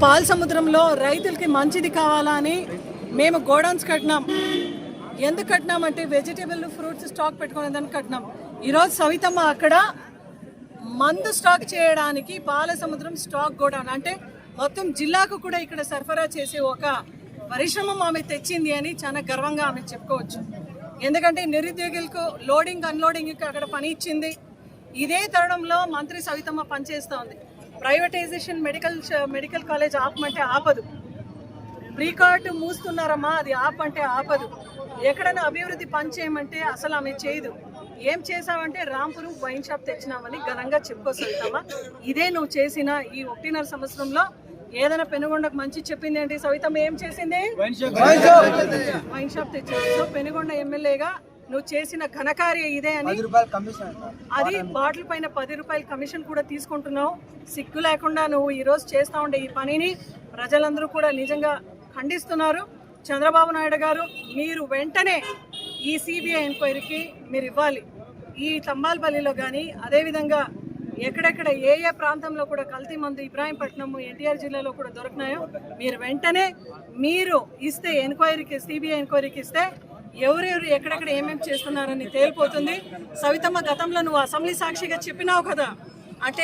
పాల సముద్రంలో రైతులకి మంచిది కావాలని మేము గోడౌన్స్ కట్టినాం. ఎందుకు కట్టినామంటే వెజిటేబుల్ ఫ్రూట్స్ స్టాక్ పెట్టుకునేదానికి కట్టినాం. ఈరోజు సవితమ్మ అక్కడ మందు స్టాక్ చేయడానికి పాల సముద్రం స్టాక్ గోడౌన్ అంటే మొత్తం జిల్లాకు కూడా ఇక్కడ సరఫరా చేసే ఒక పరిశ్రమ ఆమె తెచ్చింది అని చాలా గర్వంగా ఆమె చెప్పుకోవచ్చు. ఎందుకంటే నిరుద్యోగులకు లోడింగ్ అన్లోడింగ్కి అక్కడ పని ఇచ్చింది. ఇదే తరుణంలో మంత్రి సవితమ్మ పనిచేస్తూ ఉంది. ప్రైవేటైజేషన్ మెడికల్ కాలేజ్ ఆపమంటే ఆపదు. ప్రీకార్డు మూస్తున్నారమ్మా, అది ఆపంటే ఆపదు. ఎక్కడైనా అభివృద్ధి పని చేయమంటే అసలు ఆమె చేయదు. ఏం చేసావంటే రాంపురం వైన్ షాప్ తెచ్చినామని ఘనంగా చెప్పుకోసవితమ్మా. ఇదే నువ్వు చేసిన ఈ 1.5 సంవత్సరంలో ఏదైనా పెనుగొండకు మంచి చెప్పింది ఏంటి? సవితమ్మ ఏం చేసింది? వైన్ షాప్ తెచ్చింది. సో పెనుగొండ ఎమ్మెల్యేగా నువ్వు చేసిన ఘనకార్య ఇదే అని, అది బాటిల్ పైన 10 రూపాయల కమిషన్ కూడా తీసుకుంటున్నావు. సిగ్గు లేకుండా నువ్వు ఈరోజు చేస్తూ ఉండే ఈ పనిని ప్రజలందరూ కూడా నిజంగా ఖండిస్తున్నారు. చంద్రబాబు నాయుడు గారు, మీరు వెంటనే ఈ సిబిఐ ఎంక్వైరీకి మీరు ఇవ్వాలి. ఈ తంబాల్పల్లిలో కానీ అదేవిధంగా ఎక్కడెక్కడ ఏ ప్రాంతంలో కూడా కల్తీ మందు ఇబ్రాహీంపట్నం ఎన్టీఆర్ జిల్లాలో కూడా దొరికినాయో మీరు వెంటనే మీరు ఇస్తే ఎంక్వైరీకి, సిబిఐ ఎంక్వైరీకి ఇస్తే ఎవరెవరు ఎక్కడెక్కడ ఏమేమి చేస్తున్నారని తేలిపోతుంది. సవితమ్మ, గతంలో నువ్వు అసెంబ్లీ సాక్షిగా చెప్పినావు కదా, అంటే